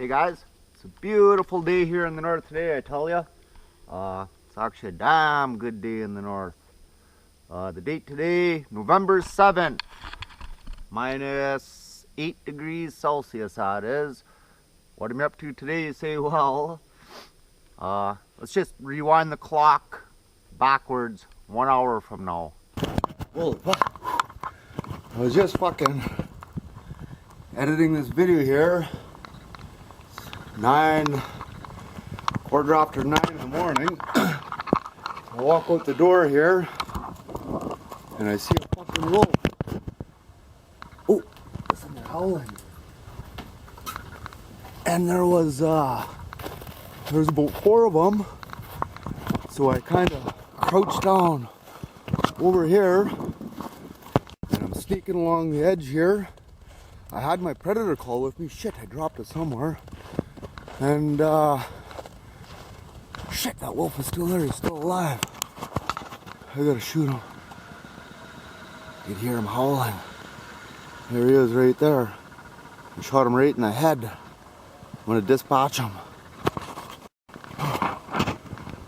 Hey guys, it's a beautiful day here in the north today, I tell you. It's actually a damn good day in the north. The date today, November 7th, minus 8 degrees Celsius that is. What am I up to today, you say? Well, let's just rewind the clock backwards 1 hour from now. Holy fuck. I was just fucking editing this video here. quarter after 9 in the morning. I walk out the door here and I see a fucking wolf. Oh, listen, they're howling. And there was about 4 of them. So I kind of crouched down over here and I'm sneaking along the edge here. I had my predator call with me. Shit, I dropped it somewhere. And shit, that wolf is still there. He's still alive. I gotta shoot him. You can hear him howling. There he is right there. I shot him right in the head. I'm gonna dispatch him.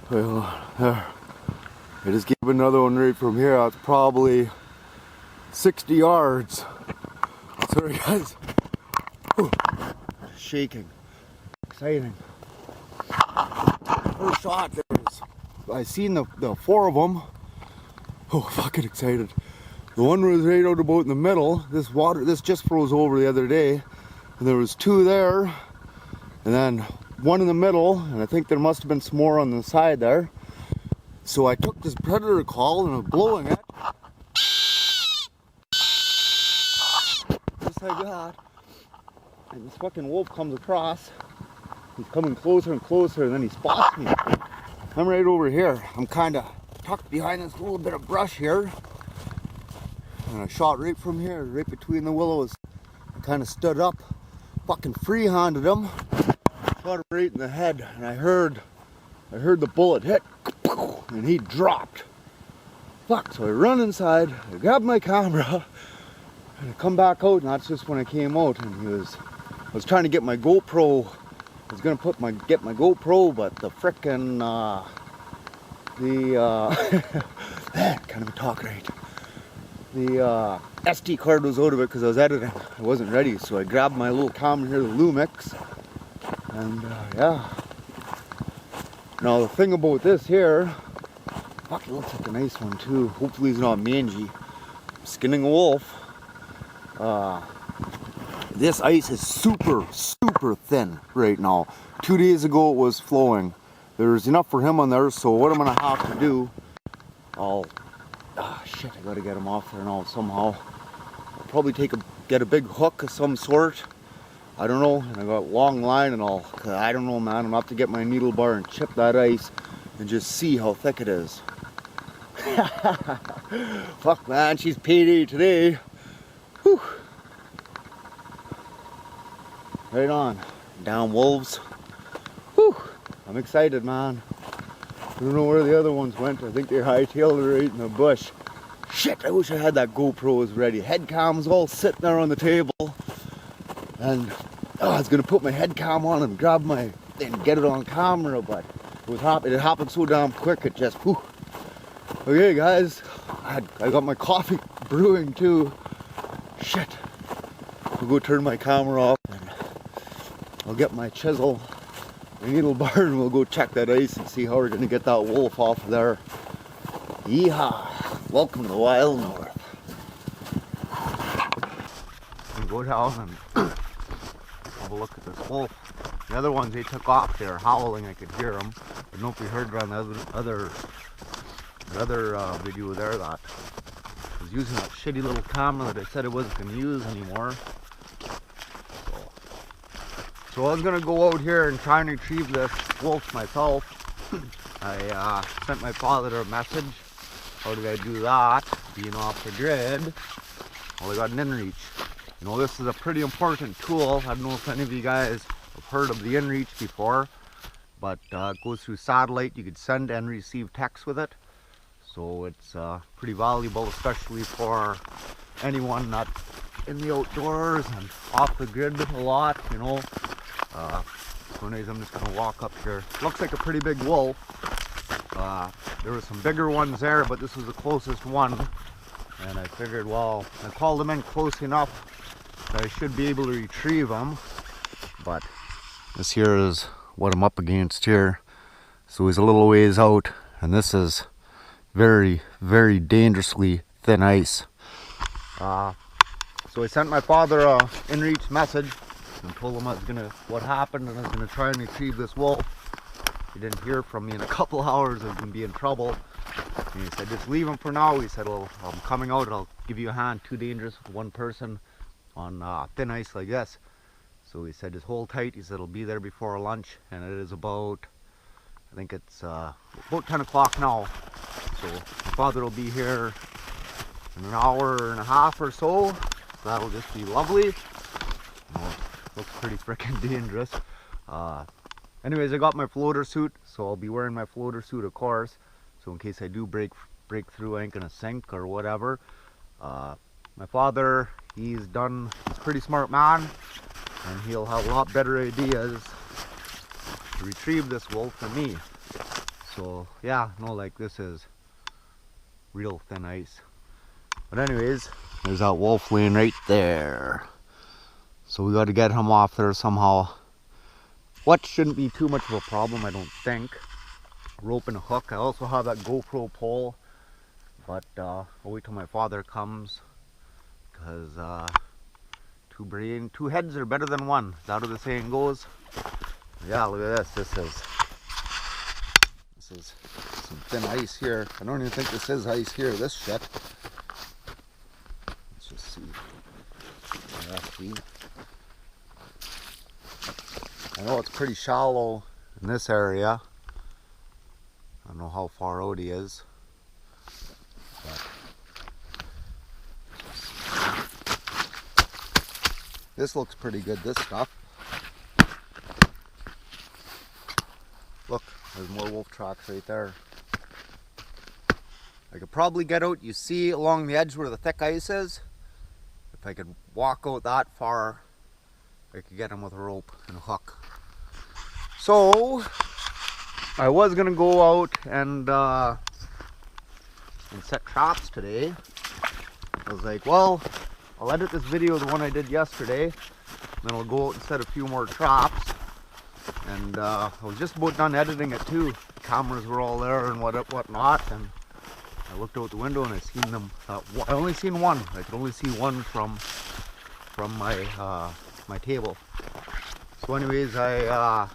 Well, there. I just gave another one right from here. That's probably 60 yards. Sorry guys. Whew. Shaking. Exciting. First shot there was, I seen the 4 of them. Oh, fucking excited. The one was right out about in the middle. This just froze over the other day. And there was 2 there. And then 1 in the middle. And I think there must have been some more on the side there. So I took this predator call and I was blowing it. Just like that. And this fucking wolf comes across. He's coming closer and closer, and then he spots me. I'm right over here. I'm kind of tucked behind this little bit of brush here. And I shot right from here, right between the willows. I kind of stood up, fucking free-handed him. Shot him right in the head, and I heard the bullet hit, and he dropped. Fuck, so I run inside, I grab my camera, and I come back out, and that's just when I came out, and I was trying to get my GoPro. I was gonna get my GoPro, but the frickin' can't even talk right. The SD card was out of it because I was editing. I wasn't ready, so I grabbed my little camera here, the Lumix, and yeah. Now the thing about this here, fuck, it looks like a nice one too. Hopefully he's not mangy. I'm skinning a wolf. This ice is super thin right now. 2 days ago it was flowing. There's enough for him on there, so what I'm gonna have to do, shit, I gotta get him off there now somehow. I'll probably get a big hook of some sort. I don't know, and I got long line and all. I don't know, man. I'm gonna have to get my needle bar and chip that ice and just see how thick it is. Fuck, man, she's payday today. Whew. Right on. Down wolves. Whew. I'm excited, man. I don't know where the other ones went. I think they hightailed right in the bush. Shit, I wish I had that GoPro was ready. Head cam's all sitting there on the table. And I was gonna put my head cam on and and get it on camera, but it happened so damn quick, it just, whew. Okay guys, I got my coffee brewing too. Shit. I'll go turn my camera off and I'll get my chisel, my needle bar, and we'll go check that ice and see how we're gonna get that wolf off of there. Yeehaw! Welcome to the wild north. I'll go down and have a look at this wolf. The other ones, they took off. They were howling. I could hear them. I don't know if we heard it on the other video there that I was using that shitty little camera that I said I wasn't going to use anymore. So I was going to go out here and try and retrieve this wolf myself. I sent my father a message. How did I do that? Being off the grid. Well, I got an inReach. You know, this is a pretty important tool. I don't know if any of you guys have heard of the inReach before, but it goes through satellite. You could send and receive text with it. So it's pretty valuable, especially for anyone not in the outdoors and off the grid a lot, you know. So anyways, I'm just gonna walk up here. Looks like a pretty big wolf. There were some bigger ones there, but this was the closest one. And I figured, well, I called them in close enough that I should be able to retrieve them. But this here is what I'm up against here. So he's a little ways out, and this is very, very dangerously thin ice. So I sent my father a in-reach message and told him what happened, and I was gonna try and retrieve this wolf. He didn't hear from me in a couple hours. I was gonna be in trouble. And he said, just leave him for now. He said, well, I'm coming out. I'll give you a hand. Too dangerous for one person on thin ice like this. So he said, just hold tight. He said, it'll be there before lunch. And it is about, I think it's about 10 o'clock now. So my father will be here in an hour and a half or so. So that'll just be lovely. Oh, looks pretty freaking dangerous. Anyways, I got my floater suit, so I'll be wearing my floater suit, of course. So in case I do break through, I ain't gonna sink or whatever. My father, he's a pretty smart man, and he'll have a lot better ideas to retrieve this wolf than me. So yeah, no, like this is real thin ice. But anyways, there's that wolf laying right there. So we got to get him off there somehow. What shouldn't be too much of a problem, I don't think. Rope and a hook. I also have that GoPro pole, but I'll wait till my father comes, because two heads are better than one. Is that how the saying goes? Yeah, look at this. This is some thin ice here. I don't even think this is ice here. This shit. Let's just see. Yeah, see. I know it's pretty shallow in this area. I don't know how far out he is. But this looks pretty good, this stuff. Look, there's more wolf tracks right there. I could probably get out, you see along the edge where the thick ice is. If I could walk out that far, I could get him with a rope and a hook. So I was gonna go out and set traps today. I was like, well, I'll edit this video, the one I did yesterday, and then I'll go out and set a few more traps. And I was just about done editing it too. Cameras were all there and whatnot, and I looked out the window and I seen them. I only seen one. I could only see one from my my table. So anyways, I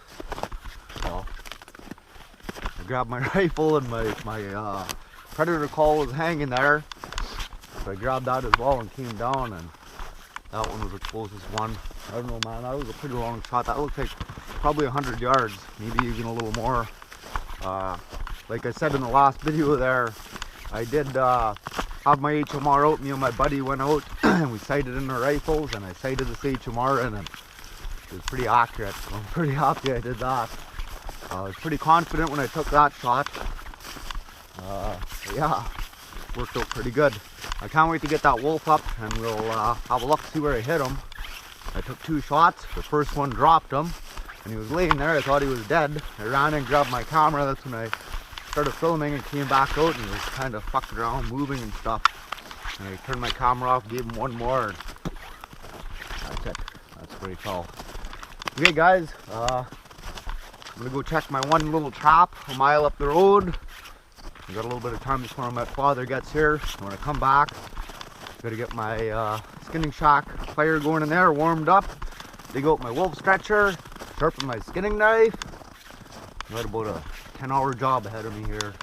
grabbed my rifle, and my predator call was hanging there. So I grabbed that as well and came down, and that one was the closest one. I don't know, man, that was a pretty long shot. That looked like probably 100 yards, maybe even a little more. Like I said in the last video there, I did have my HMR out. Me and my buddy went out and we sighted in our rifles, and I sighted this HMR in, and it was pretty accurate. So I'm pretty happy I did that. I was pretty confident when I took that shot. Yeah, worked out pretty good. I can't wait to get that wolf up, and we'll have a look, see where I hit him. I took 2 shots. The first one dropped him, and he was laying there. I thought he was dead. I ran and grabbed my camera. That's when I started filming and came back out, and he was kind of fucking around, moving and stuff. And I turned my camera off, gave him one more, and that's it. That's pretty cool. Okay, guys, I'm gonna go check my one little trap a mile up the road. I've got a little bit of time before my father gets here. When I come back, I've got to get my skinning shack fire going in there, warmed up, dig out my wolf stretcher, sharpen my skinning knife. I've got about a 10-hour job ahead of me here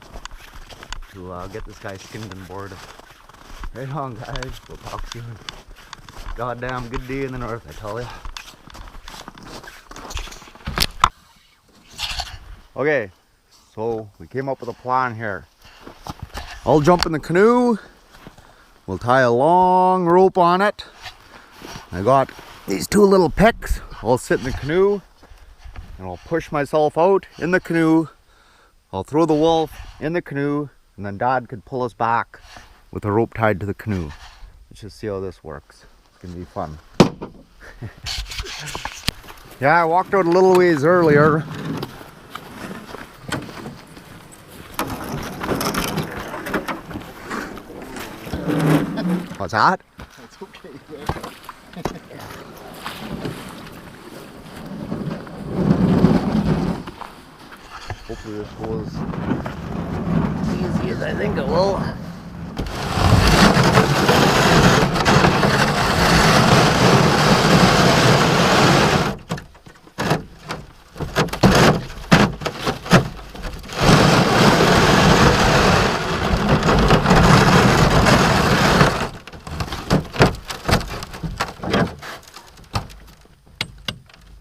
to get this guy skinned and board. Right on, guys. We'll talk soon. Goddamn good day in the north, I tell you. Okay, so we came up with a plan here. I'll jump in the canoe. We'll tie a long rope on it. I got these 2 little picks. I'll sit in the canoe and I'll push myself out in the canoe. I'll throw the wolf in the canoe, and then Dad could pull us back with a rope tied to the canoe. Let's just see how this works. It's gonna be fun. Yeah, I walked out a little ways earlier. What's that? It's okay. Hopefully this goes as easy as I think it will.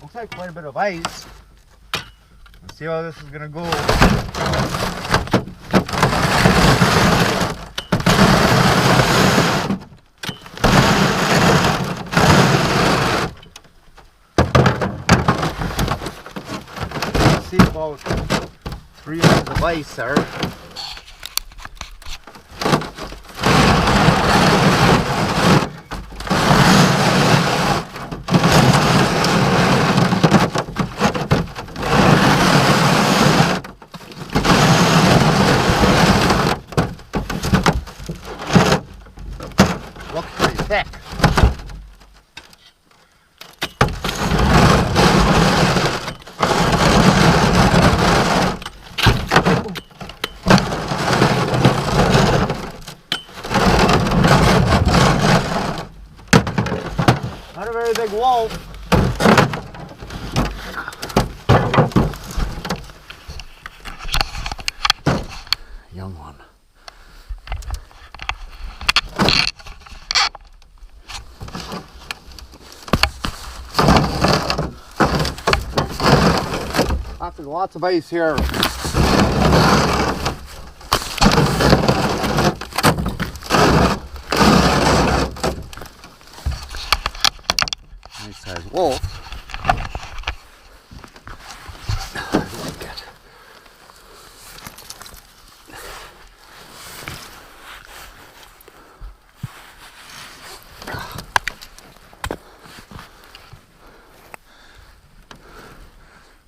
Looks like quite a bit of ice. Let's see how this is gonna go. Let's see about 3 inches of ice there. Looks pretty thick. Not a very big wolf. Young one. Lots of ice here. Nice sized wolf. I like it.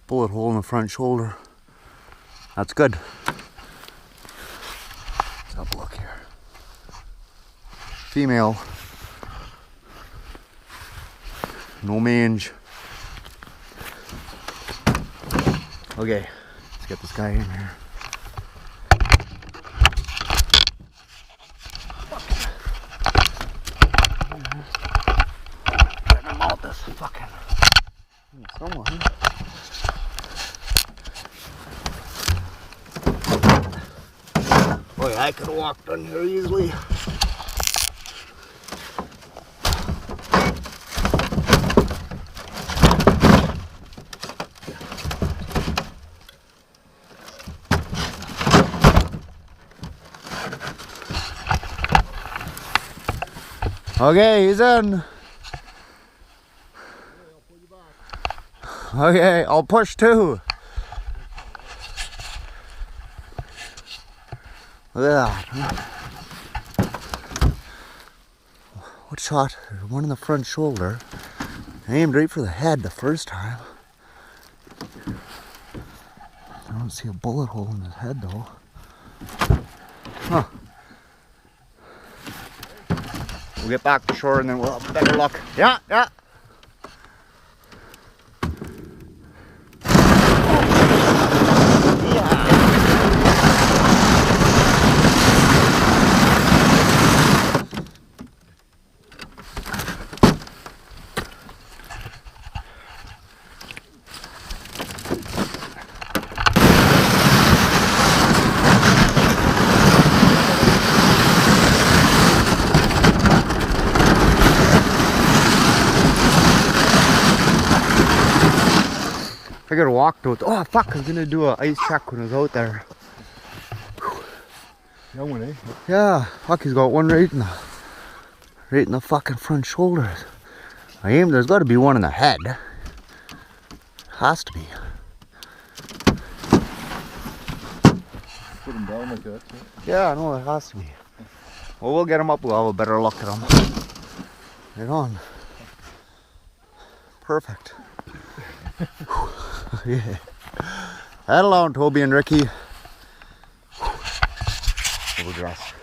Bullet hole in the front shoulder. That's good. Let's have a look here. Female. No mange. Okay, let's get this guy in here. Getting him out this fucking someone. Oh yeah, I could have walked on here easily. Okay, he's in. Okay, I'll push too. Look at that. What shot? One in the front shoulder. I aimed right for the head the first time. I don't see a bullet hole in his head though. Huh. We'll get back to shore and then we'll have better luck. Yeah, yeah. I gotta walk to it. Oh fuck, I was gonna do an ice check when I was out there. Young one, eh? Yeah, fuck, he's got one right in the fucking front shoulders. I aimed, there's gotta be one in the head. Has to be. Put him down like that. Yeah, I know, it has to be. Well, we'll get him up, we'll have a better look at him. Right on. Perfect. Yeah. Head along, Toby and Ricky. Overdress.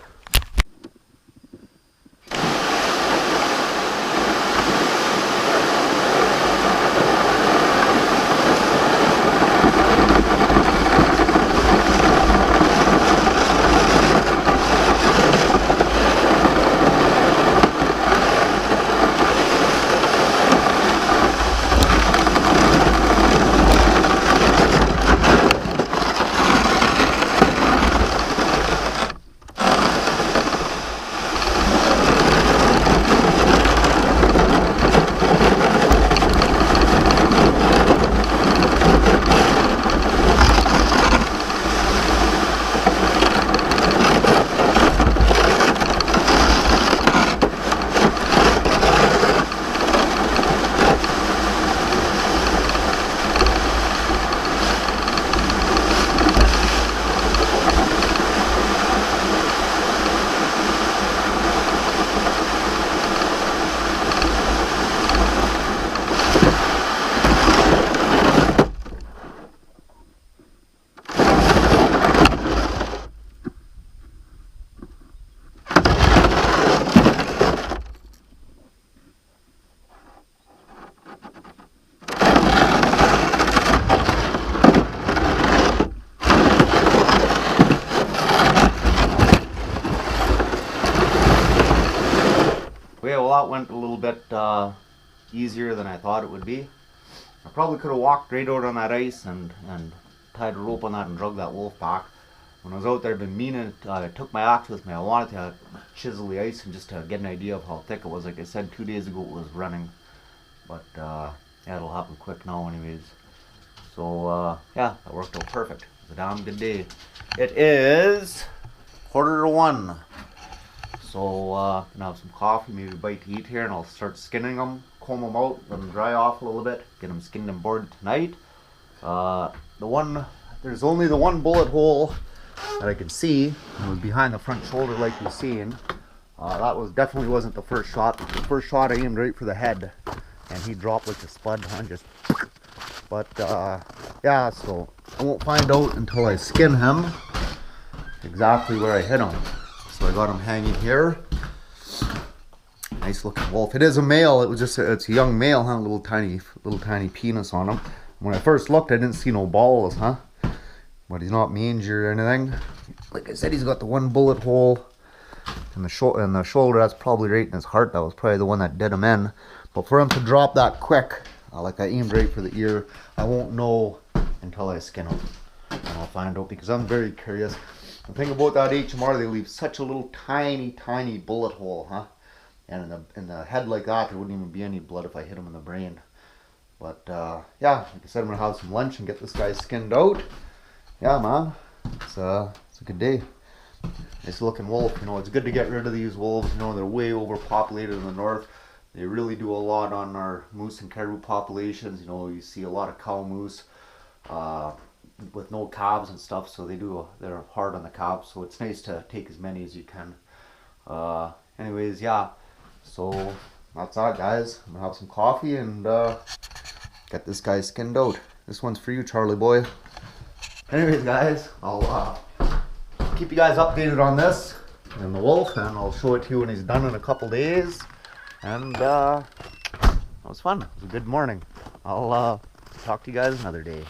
Yeah, well, that went a little bit easier than I thought it would be. I probably could have walked right out on that ice and tied a rope on that and drug that wolf back. When I was out there, I've been meaning, I took my axe with me. I wanted to chisel the ice and just to get an idea of how thick it was. Like I said, 2 days ago it was running. But yeah, it'll happen quick now anyways. So yeah, that worked out perfect. It was a damn good day. It is 1:45. So gonna have some coffee, maybe a bite to eat here, and I'll start skinning them, comb them out, let them dry off a little bit, get them skinned and boarded tonight. There's only the one bullet hole that I could see. It was behind the front shoulder, like you've seen. That definitely wasn't the first shot. The first shot I aimed right for the head, and he dropped like a spud, just. But yeah, so I won't find out until I skin him exactly where I hit him. So I got him hanging here. Nice looking wolf. It is a male. It's a young male, huh? Little tiny penis on him. When I first looked, I didn't see no balls, huh? But he's not mangy or anything. Like I said, he's got the one bullet hole in the shoulder. That's probably right in his heart. That was probably the one that did him in. But for him to drop that quick, like I aimed right for the ear, I won't know until I skin him. And I'll find out because I'm very curious. The thing about that HMR, they leave such a little tiny bullet hole, huh? And in the head like that, there wouldn't even be any blood if I hit him in the brain. But yeah, like I said, I'm gonna have some lunch and get this guy skinned out. Yeah, man, it's a good day. Nice looking wolf. You know, it's good to get rid of these wolves. You know, they're way overpopulated in the north. They really do a lot on our moose and caribou populations. You know, you see a lot of cow moose with no calves and stuff, so they're hard on the calves, so it's nice to take as many as you can. Anyways, yeah, so that's that, guys. I'm gonna have some coffee and get this guy skinned out. This one's for you, Charlie boy. Anyways, guys, I'll keep you guys updated on this and the wolf, and I'll show it to you when he's done in a couple days. And that was fun. It was a good morning. I'll talk to you guys another day.